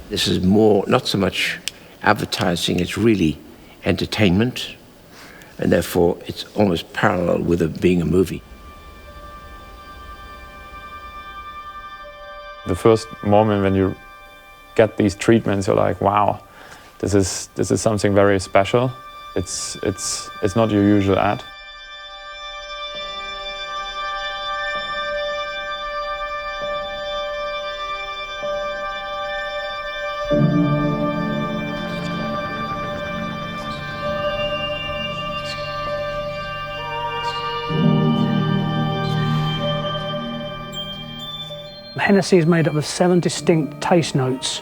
This is more, not so much advertising, it's really entertainment, and therefore it's almost parallel with it being a movie. The first moment when you get these treatments, you're like, wow, this is something very special. It's not your usual ad. Hennessy is made up of 7 distinct taste notes,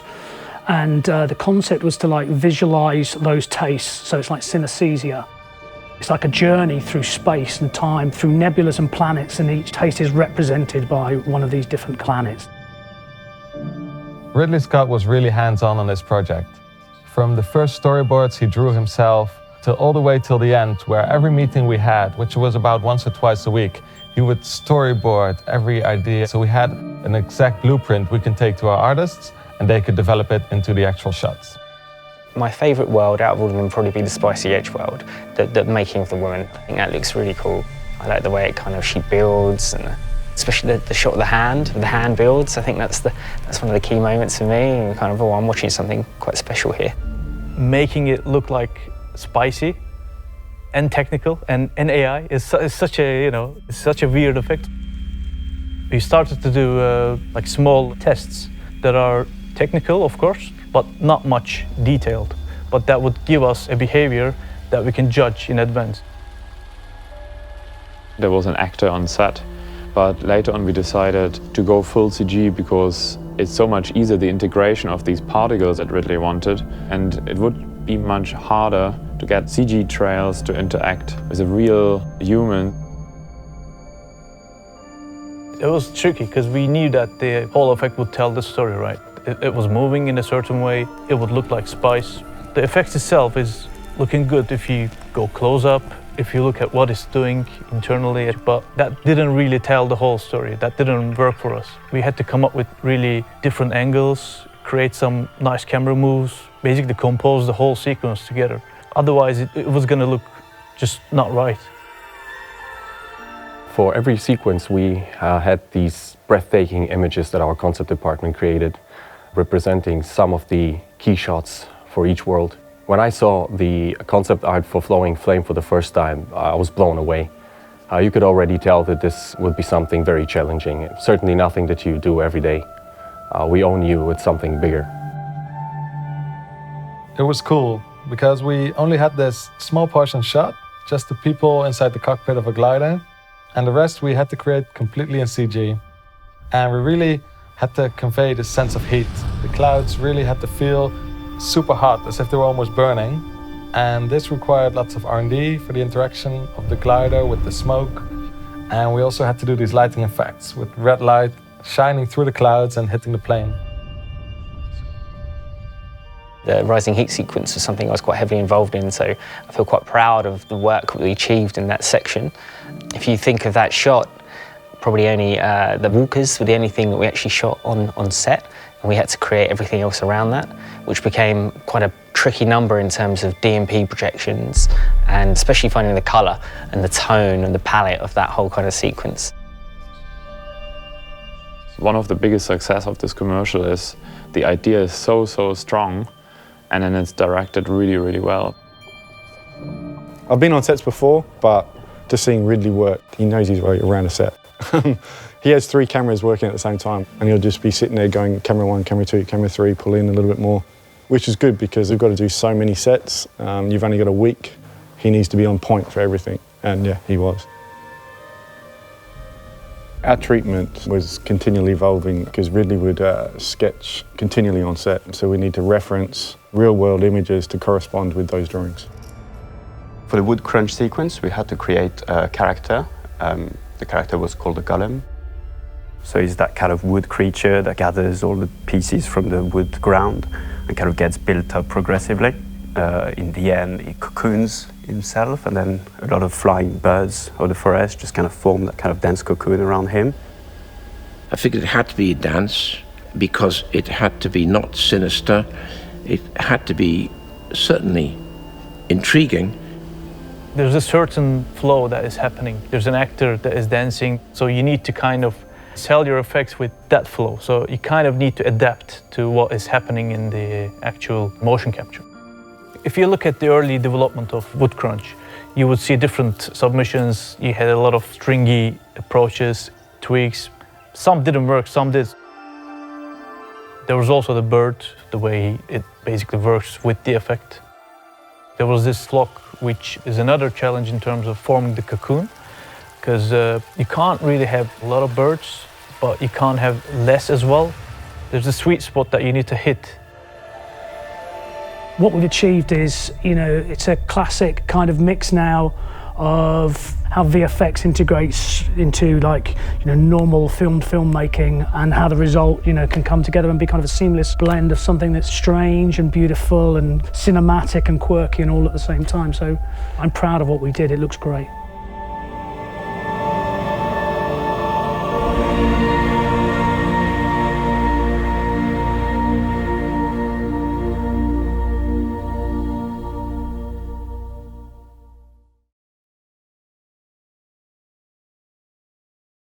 and the concept was to like visualize those tastes, so it's like synesthesia. It's like a journey through space and time, through nebulas and planets, and each taste is represented by one of these different planets. Ridley Scott was really hands-on on this project. From the first storyboards he drew himself, till all the way till the end, where every meeting we had, which was about once or twice a week, he would storyboard every idea. So we had an exact blueprint we can take to our artists, and they could develop it into the actual shots. My favourite world out of all of them would probably be the Spicy Edge world, the making of the woman. I think that looks really cool. I like the way it kind of, she builds, and especially the shot of the hand builds. I think that's one of the key moments for me, and kind of, oh, I'm watching something quite special here. Making it look like spicy and technical and AI is such a, it's such a weird effect. We started to do like small tests that are technical, of course, but not much detailed. But that would give us a behavior that we can judge in advance. There was an actor on set, but later on we decided to go full CG because it's so much easier, the integration of these particles that Ridley wanted, and it would be much harder to get CG trails to interact with a real human. It was tricky because we knew that the whole effect would tell the story, right? It was moving in a certain way, it would look like spice. The effect itself is looking good if you go close up, if you look at what it's doing internally, but that didn't really tell the whole story. That didn't work for us. We had to come up with really different angles, create some nice camera moves, basically compose the whole sequence together. Otherwise, it was going to look just not right. For every sequence, we had these breathtaking images that our concept department created, representing some of the key shots for each world. When I saw the concept art for Flowing Flame for the first time, I was blown away. You could already tell that this would be something very challenging, certainly nothing that you do every day. We own you with something bigger. It was cool because we only had this small portion shot, just the people inside the cockpit of a glider, and the rest we had to create completely in CG. And we really had to convey this sense of heat. The clouds really had to feel super hot, as if they were almost burning. And this required lots of R&D for the interaction of the glider with the smoke. And we also had to do these lighting effects with red light shining through the clouds and hitting the plane. The rising heat sequence was something I was quite heavily involved in, so I feel quite proud of the work we achieved in that section. If you think of that shot, probably only the walkers were the only thing that we actually shot on set, and we had to create everything else around that, which became quite a tricky number in terms of DMP projections, and especially finding the colour and the tone and the palette of that whole kind of sequence. One of the biggest success of this commercial is the idea is so strong, and then it's directed really, really well. I've been on sets before, but just seeing Ridley work, he knows his way around a set. He has 3 cameras working at the same time, and he'll just be sitting there going camera 1, camera 2, camera 3, pull in a little bit more, which is good because we've got to do so many sets. You've only got a week. He needs to be on point for everything, and yeah, he was. Our treatment was continually evolving because Ridley would sketch continually on set, so we need to reference real-world images to correspond with those drawings. For the wood crunch sequence, we had to create a character. The character was called a golem. So he's that kind of wood creature that gathers all the pieces from the wood ground and kind of gets built up progressively. In the end, he cocoons himself, and then a lot of flying birds of the forest just kind of form that kind of dense cocoon around him. I figured it had to be a dance, because it had to be not sinister, it had to be certainly intriguing. There's a certain flow that is happening. There's an actor that is dancing, so you need to kind of sell your effects with that flow. So you kind of need to adapt to what is happening in the actual motion capture. If you look at the early development of wood crunch, you would see different submissions. You had a lot of stringy approaches, tweaks. Some didn't work, some did. There was also the bird, the way it basically works with the effect. There was this flock, which is another challenge in terms of forming the cocoon, because you can't really have a lot of birds, but you can't have less as well. There's a sweet spot that you need to hit. What we've achieved is, it's a classic kind of mix now of how VFX integrates into normal filmmaking, and how the result, can come together and be kind of a seamless blend of something that's strange and beautiful and cinematic and quirky and all at the same time. So I'm proud of what we did. It looks great.